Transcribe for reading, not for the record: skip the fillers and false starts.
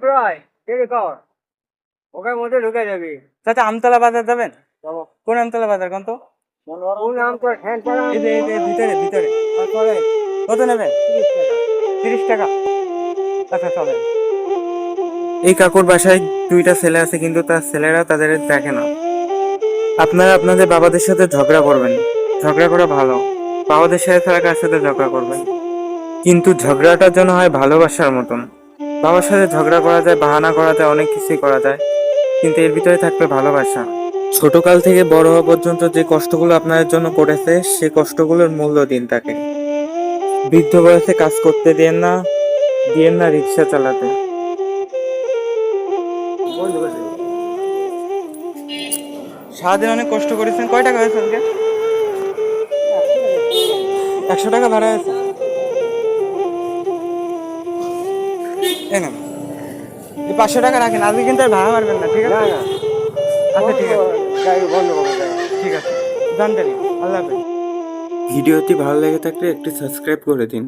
প্রায় দেরি কর, ওখানে মধ্যে ঢুকে যাবি। চাচা আমতলা বাজার যাবেন? যাবো। কোন আমতলা বাজার কোন তো? কোন নাম তোর হ্যান্ড করা? এই ভিতরে ভিতরে। তারপরে কত নেবেন? 30 টাকা। 30 টাকা। আচ্ছা চলেন। এই কাকুর বাসায় দুইটা ছেলে আছে, কিন্তু তার ছেলেরা তাদের দেখে না। আপনারা আপনাদের বাবাদের সাথে ঝগড়া করবেন, ঝগড়া করা ভালো। বাবাদের সাথে ছাড়া কার সাথে ঝগড়া করবেন, কিন্তু ঝগড়াটা যেন হয় ভালোবাসার মতন। বাবার সাথে ঝগড়া করা যায়, বাহানা করা যায়, অনেক কিছুই করা যায়, কিন্তু এর ভিতরে থাকবে ভালোবাসা। ছোটকাল থেকে বড় হওয়া পর্যন্ত যে কষ্টগুলো আপনাদের জন্য করেছে, সে কষ্টগুলোর মূল্য দিন তাকে। বৃদ্ধ বয়সে কাজ করতে দিয়েন না রিক্সা চালাতে। সারাদিন অনেক কষ্ট করেছেন। কয় টাকা হয়েছে আজকে? 100 টাকা ভাড়া আছে। এই না, এই 500 টাকা রাখেন, আজকে কিন্তু আর ভাড়া মারবেন না, ঠিক না আছে? না, আচ্ছা ঠিক আছে, গাড়ি বন্ধ করে দেয়। ঠিক আছে, জানতেন। আল্লাহ হাফেজ। ভিডিওটি ভালো লেগে থাকলে একটু সাবস্ক্রাইব করে দিন।